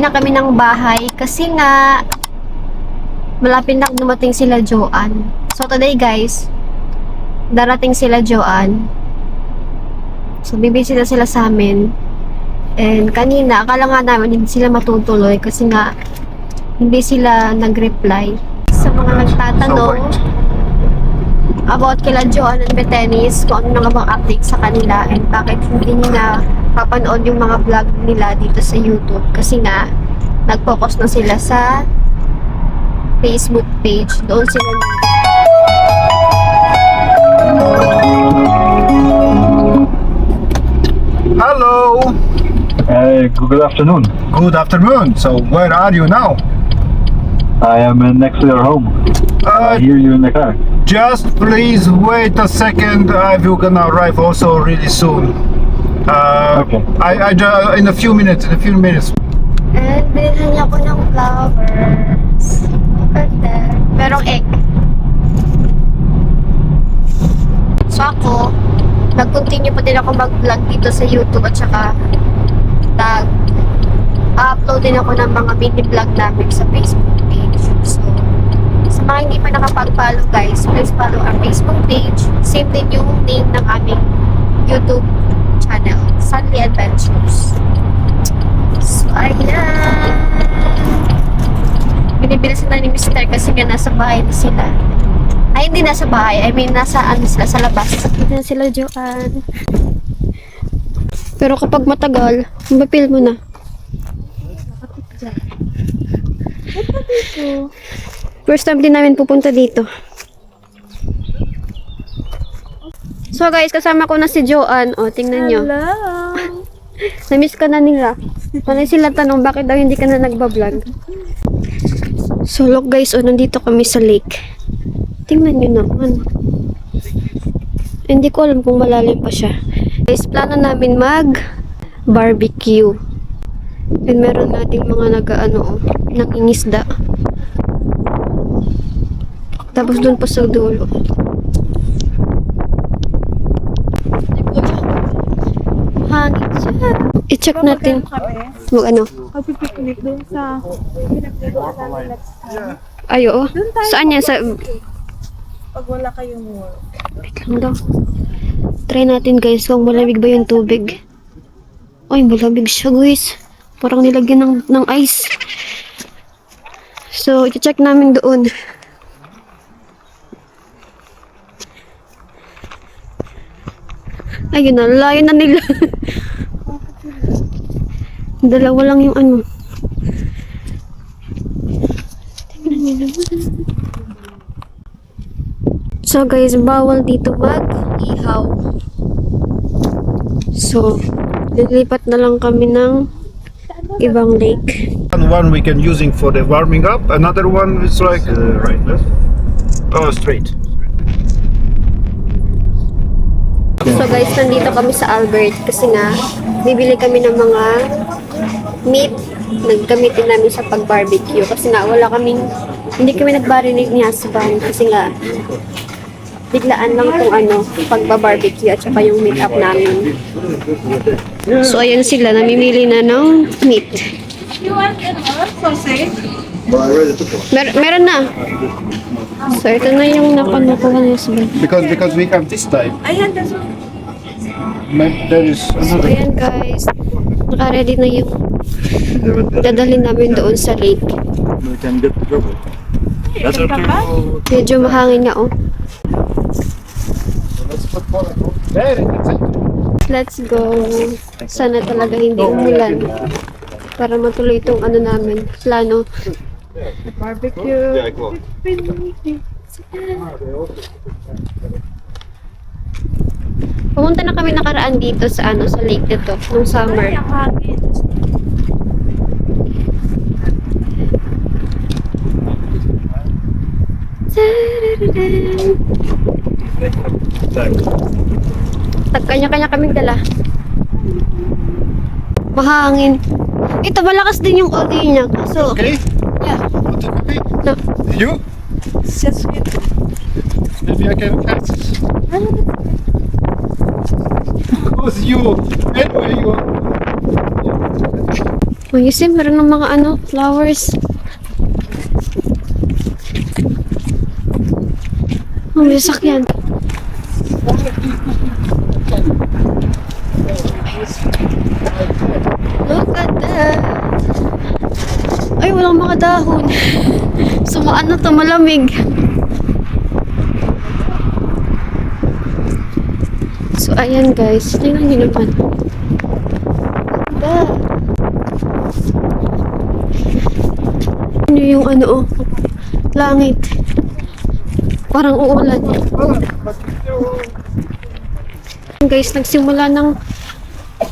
Uuwi na kami ng bahay kasi nga malapit na dumating sila Joanne. So today guys, darating sila Joanne. So bibisita na sila sa amin. And kanina, akala nga namin hindi sila matutuloy kasi nga hindi sila nag-reply. Sa mga nagtatanong about kila Joanne and Betenis, kung ano nga bang update sa kanila and bakit hindi nila papanood yung mga vlog nila dito sa YouTube kasi nga nag-focus na sila sa Facebook page. Doon sila Hello. Good afternoon. Good afternoon. So where are you now? I am next to your home. I hear you in the car. Just please wait a second. We're gonna arrive also really soon. Okay. In a few minutes. and bilhan niya ako ng flowers. Ganda. Merong egg. So ako, nag-continue pa din ako mag-vlog dito sa YouTube at saka upload din ako ng mga mini-vlog namin sa Facebook page. So, sa mga hindi pa nakapag-follow guys, please follow our Facebook page. Same din yung name ng aming YouTube channel, Sunday Adventures. So, ayan. Binibilis na ni Mr. kasi nga nasa bahay na sila. Ay, hindi nasa bahay. I mean, nasa ano sila, sa labas. Dito na sila, Joanne. Pero kapag matagal, mapil mo na. First time din namin pupunta dito. So guys, kasama ko na si Joanne. O, tingnan nyo. Hello! Na-miss ka na nila. Panay sila tanong, bakit daw hindi ka na nagbablog? So look guys, nandito kami sa lake. Tingnan nyo naman. Hindi ko alam kung malalim pa siya. Guys, plano namin mag-barbecue. And meron nating mga nangingisda. Tapos doon pa sa dulo. Hangin siya. I-check natin. Magpipiknik doon sa pinagdagawa namin next time. Ay, oo. Saan yan? Pag wala kayong work. Wait lang daw. Try natin guys kung malamig ba yung tubig. Ay, malamig siya guys. Parang nilagyan ng ice. So, i-check namin doon. Ayun na, layo na nila. Dalawa lang yung ano. Tingnan nyo naman. So guys, bawal dito mag-ihaw. So, lilipat na lang kami ng ibang lake. One we can using for the warming up. Another one is like right. Oh, straight. So guys, nandito kami sa Albert kasi nga, bibili kami ng mga meat na gamitin namin sa pag-barbecue. Kasi nga, hindi kami nag-marinate ni husband kasi nga, biglaan lang kung pagba-barbecue at saka yung meet up namin. So ayun sila, namimili na ng meat. You want sausage? Meron na. So ito na yung nakuha ni husband. Because we have this type. Ayan, that's one. There is So another. ayan guys, naka-ready na yung dadalhin namin doon sa lake. We can get the trouble. That's okay. Medyo mahangin nga Let's put one. There it is. Let's go. Sana talaga hindi umulan. Para matuloy itong namin, plano. Barbecue. Yeah, go. Pumunta na kami nakaraan dito sa sa lake nito, nung summer. Ay, ang hangin. Kanya-kanya kaming dala. Mahangin. Ito, malakas din yung audio niya. So, Okay. yeah. Want to copy? No. You? It's just sweet. Maybe I can catch it. Because you, anyway, you are. May isim, meron ng mga ano, flowers. Oh, may sasakyan. Look at that. Ay, walang mga dahon. Sumaan na to, malamig. So, ayan guys. Tingnan nyo naman. Ganda. Ano yung ano, oh, langit. Parang uulan. Guys, nagsimula ng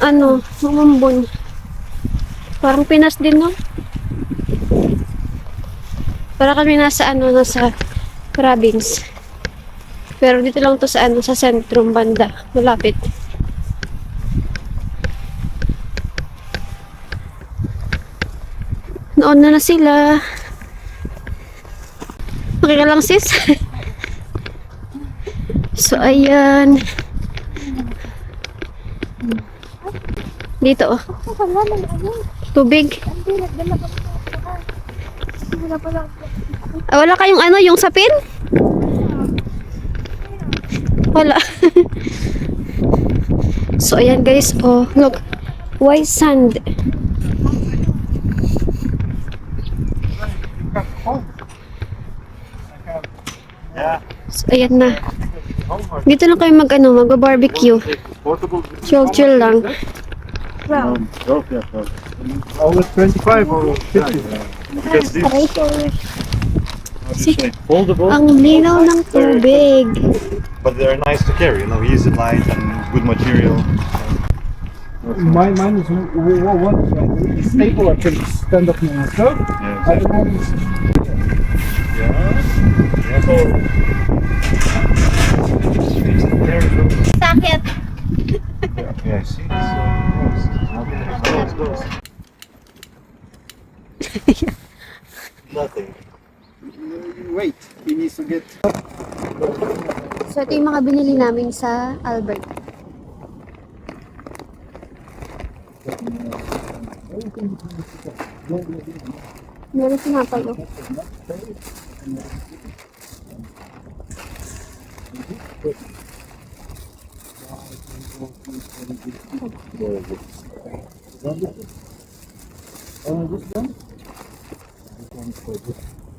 ano, umambon. Parang Pinas din, no? Para kami nasa ano, nasa province. Pero dito lang to sa ano, sa sentrum banda, malapit. Noon na sila. Okay ka lang, sis? So, ayan. Dito, oh. Tubig. Ah, wala kayong ano, yung sapin? Wala. So, ayan guys. Oh, look. White sand. So, ayan na. Dito lang kayo mag, ano, mag-barbecue. Chill lang. Always 25 or 50. Because this foldable, Ang linaw ng tubig. but they're nice to carry. You know, easy, light, and good material. Mine is one stable. I can stand up myself. Yeah, I don't have this. yeah. So, Sakit. yeah, see. Close. Nothing. Wait, he needs to get. So, ito yung mga binili namin sa Albert. Meron sinapay, oh.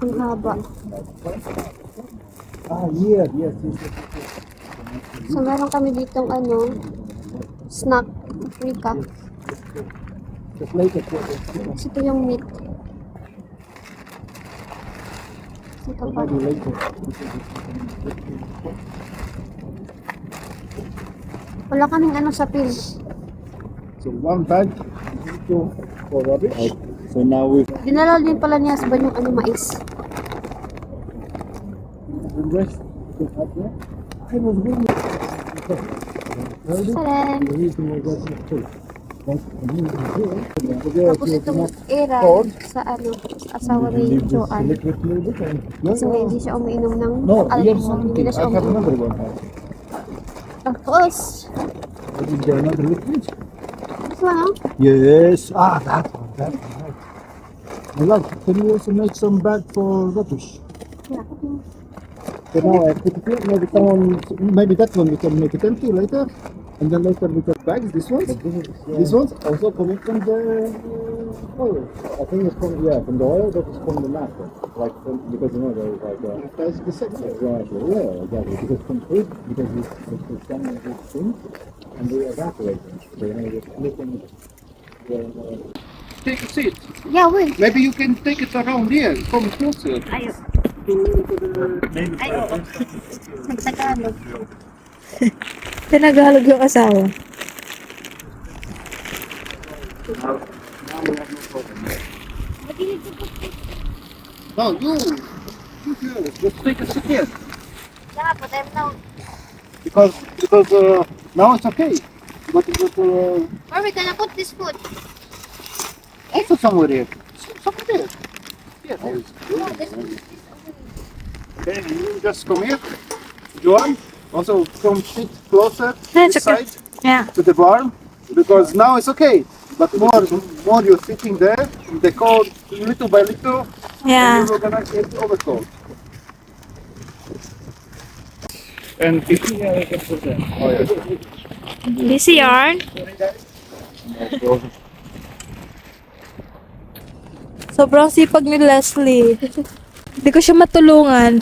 Ang haba. Yes. So, meron kami ditong ano, snack, paprika. Just like it. Tapos ito yung meat. Ito pa. Wala kaming ano sa pil. So one bag for rubbish. So now we Dinala din pala ni husband yung ano, mais. the rest. I was really. Saran. The reason why that's not true. Tapos itong era sa ano, sa asawa ni Joanne. Liquid music and Kasi nga hindi siya umiinom ng no, here's alcohol. something. Hindi na I siya have umiinom. another one. Tapos, Is there another liquid? ito ano? Yes. That one. My love, can you also make some bag for rubbish? So now I put it here. Maybe that one we can make it empty later, and then later we get bags. These ones. These ones also coming from the oil. I think it's from from the oil, but it's from the naphtha. Like because you know there's like That's the second. exactly exactly because from food because it's done with these things and they evaporate them. So you know you're flipping Take a seat. Yeah, wait. Maybe you can take it around here. Come closer. Ayo. Ayo. Nagtagalog. Tinagalog yung asawa. No, you girls, just take a seat here. Yeah, but I'm now. Because now it's okay. But Where are we gonna put this food? also somewhere here. Somewhere there. Here. Okay, you just come here. Joan, also come sit closer That's this okay. side Yeah. to the barn because now it's okay. But more you're sitting there in the cold, little by little, Yeah. you're gonna get overcold. And if you can put that. Oh yeah. Busy yarn. Sobrang sipag ni Leslie. Hindi ko siya matulungan.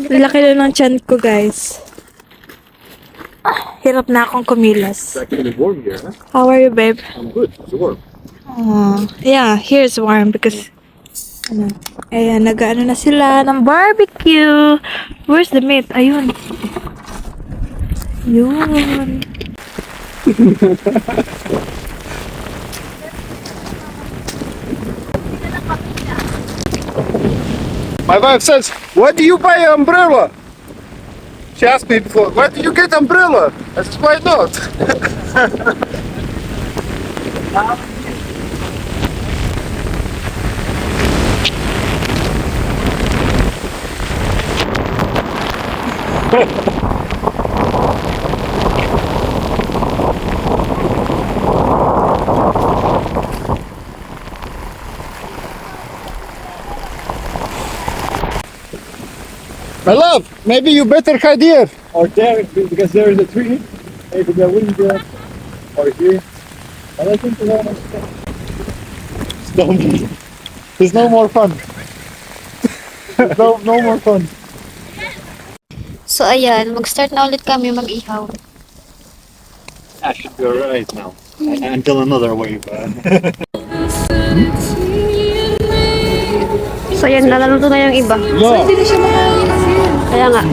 Laki na ng tiyan ko, guys. Hirap na akong kumilas. It's actually warm here, huh? How are you, babe? I'm good. It's warm. Yeah, here's warm because ayan, nag-ano na sila ng barbecue. Where's the meat? Ayun. Yun. My wife says, "Why do you buy an umbrella?" She asked me before, "Why do you get umbrella?" I said, "Why not?" My love, maybe you better hide here. Or there, because there is a tree. Maybe the wind or here. But I think there's no more fun. No more fun. So, ayan. Mag-start na ulit kami mag-ihaw. I should be alright now. Until another wave. So, ayan. Nalaluto na yung iba. Yeah. Kaya nga.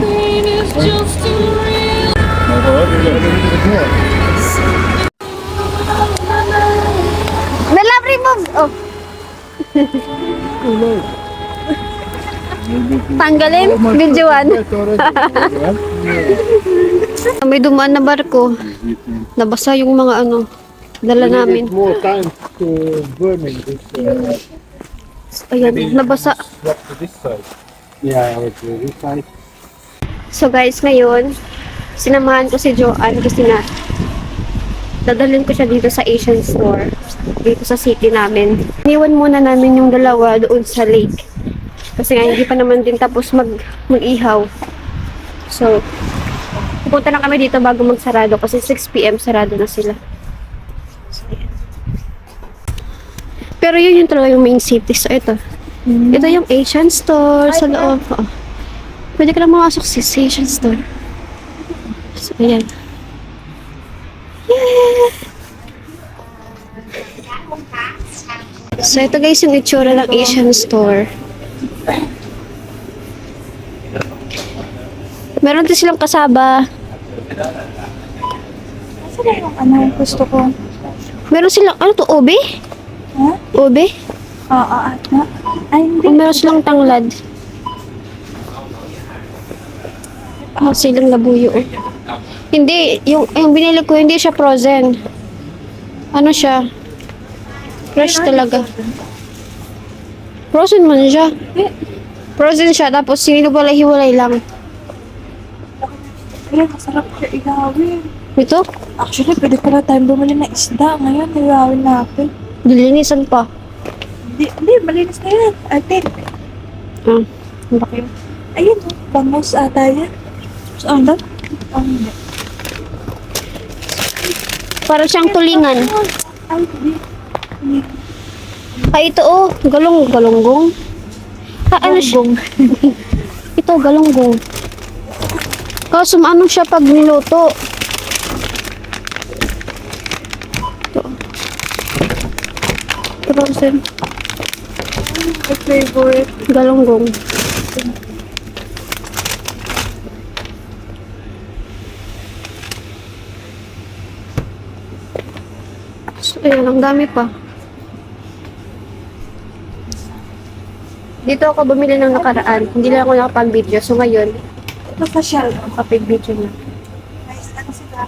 The love remove. Oh. Tanggalin. Videoan. May dumaan na barko. Nabasa yung mga dala namin. More time to burning this. Ayan, nabasa. Swap to this side. Yeah, to this side. So guys, ngayon, sinamahan ko si Joanne kasi nga dadalhin ko siya dito sa Asian store dito sa city namin. Iniwan muna namin yung dalawa doon sa lake kasi nga hindi pa naman din tapos mag-ihaw. So, pupunta na kami dito bago magsarado kasi 6 PM sarado na sila. So, ayan. Pero yun yung talaga yung main city. So, ito. Ito yung Asian store sa loob. Oh. Pwede ka lang mamasok sa Asian store. So, ayan. Yeah! So, ito guys yung itsura ng Asian store. Meron din silang kasaba. Saan yung gusto ko? Meron silang, ano to, ube? Huh? Ube? Oo, ay, hindi. O meron silang tanglad. Silang labuyo. Hindi, yung binili ko, hindi siya frozen. Ano siya? Fresh talaga. Frozen man siya. Frozen siya, tapos hiwalay-hiwalay lang. Pero masarap siya ihawin. Ito, Actually, pwede pala tayong bumili ng isda. Ngayon, ihawin natin. dilinisan pa. Hindi, malinis na yan. I think. Ah, bakit? Ayun, bangus ata yan. Saan ba? Oh, hindi. Para siyang tulingan. Ay, hindi. Ay, ito oh, galonggong. Ano siya? Ito, galonggong. Kaso ano siya pag niluto? Ito. Frozen. My favorite. Galonggong. So, ayan, ang dami pa. Dito ako bumili ng nakaraan. Hindi lang ako nakapag-video. So, ngayon, Napasyal. kapag-video na. Guys, ano sila?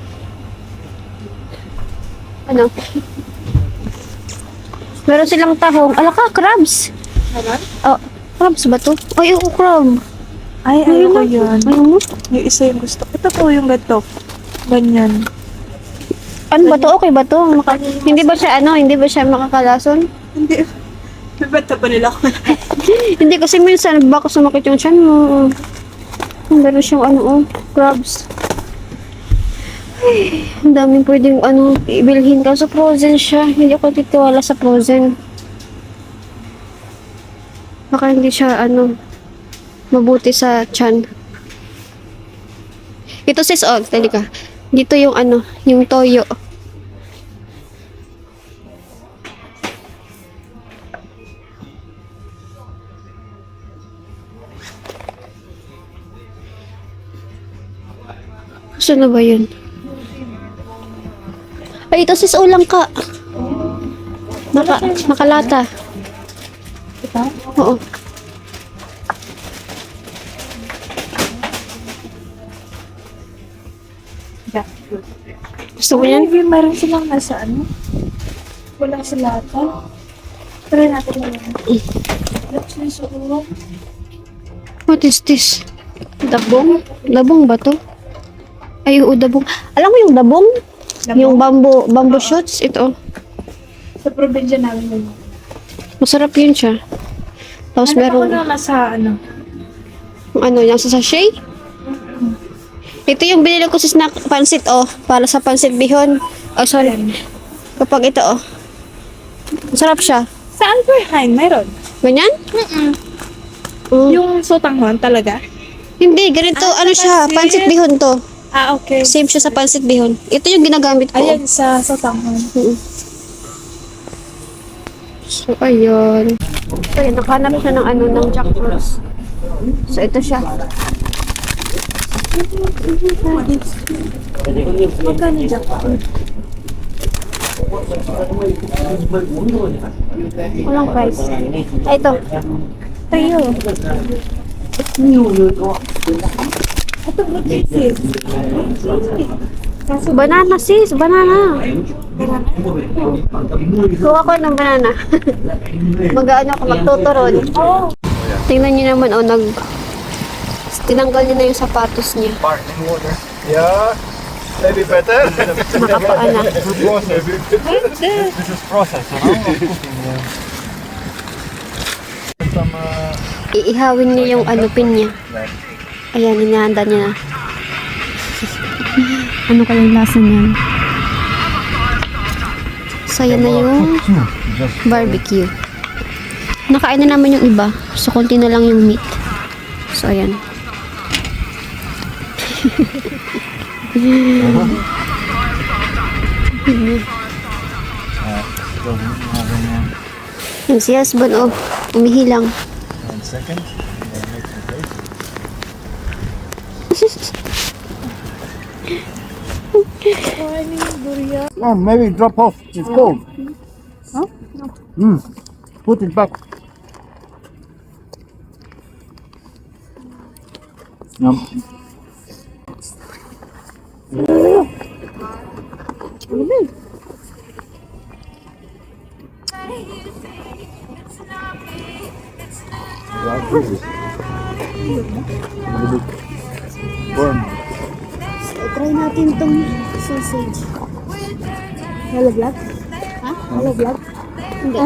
Ano? Meron silang tahong. Ala ka, crabs. Meron? Oh, crabs ba to? Ay, oo, crab. Ay, Ayun ayoko na. yun. Ayun mo? Yung isa yung gusto. Ito po yung gato. Ganyan. Ano ba to? Okay ba to? Hindi ba siya hindi ba siya makakalason? Hindi. Bibenta pa nila ako. Hindi kasi minsan baka sumakit yung tiyan mo. Meron siyang crabs. Ay, ang daming pwedeng ibilhin ka. So frozen siya. Hindi ako titiwala sa frozen. Baka hindi siya mabuti sa tiyan. Ito sis, tali ka. Dito yung yung toyo. Saan na ba yun? Ay, ito sis, ulang ka. Makalata. Ito? Oo. Yeah. Gusto mo yan? Maybe meron silang nasa Wala sila ata. Try natin na yan. Let's see, so, What is this? Dabong? Dabong ba to? Ay, oo, dabong. Alam mo yung dabong? Yung bamboo shoots? Ito. sa probinsya namin yun. Masarap yun siya. Tapos Ako meron, na nasa yung sa sachet? Ito yung binili ko sa snack pansit, para sa pansit bihon. Oh, sorry. Kapag ito, masarap siya. Saan Berheim? Mayroon? Ganyan? Yung sotanghon talaga? Hindi, ganito, siya, pansit bihon to. Ah, okay. Same siya sa pansit bihon. Ito yung ginagamit ko. Ayan, sa sotanghon. So, ayun. So, yun, nakahanap siya ng jackfruits. So, ito siya. Magkano dyan? Walang price. Ay, ito. Tayo. Ito, sis. Banana, sis. Banana. Kuha ko ng banana. Mag-ano ako, magtuturon. Tingnan niyo naman, tinanggal niya na yung sapatos niya. Sparkling water. Yeah. Maybe better. Nakapaanak. This is process, Some Iihawin niya yung pin niya. Ayan, hinahanda niya na. Ano kayang lasa niyan? So, yan na yung barbecue. Nakain na naman yung iba. So, konti na lang yung meat. So, ayan. Yung si husband, umihilang. 1 second. Oh, maybe drop off. It's cold. Huh? Put it back. Yum. Burn. Try natin tong sausage. Hello vlog? Ha? Hello vlog? Hindi.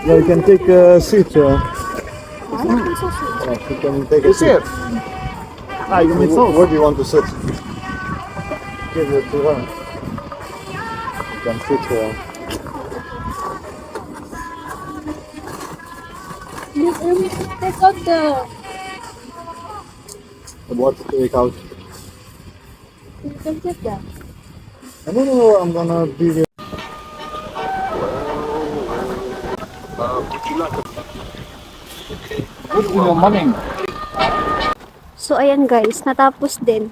Yeah, you can take a seat. You can take a seat. You need sauce. Where do you want to sit? Give it to her. You can sit here. What to take out? No, I'm gonna be here. What's in your money? So, ayan guys, natapos din.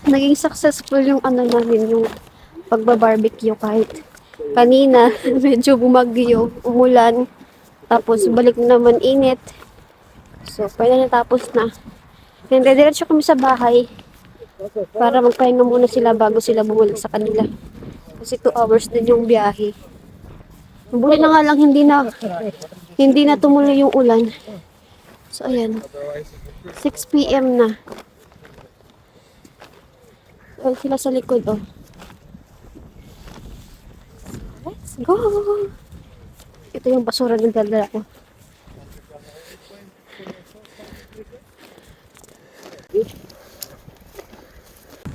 Naging successful yung namin, yung pagbabarbecue kahit kanina, medyo bumagyo, umulan, tapos balik naman init. So, pwede natapos na. And diretso kami sa bahay para magpahinga muna sila bago sila bumalik sa kanila. Kasi 2 hours din yung biyahe. Mabuti na nga lang hindi na tumuloy yung ulan. So ayan. 6 PM na. So, sila sa likod, oh. Let's go! Ito yung basura ng dala ko.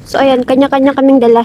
So, ayan, kanya-kanya kaming dala.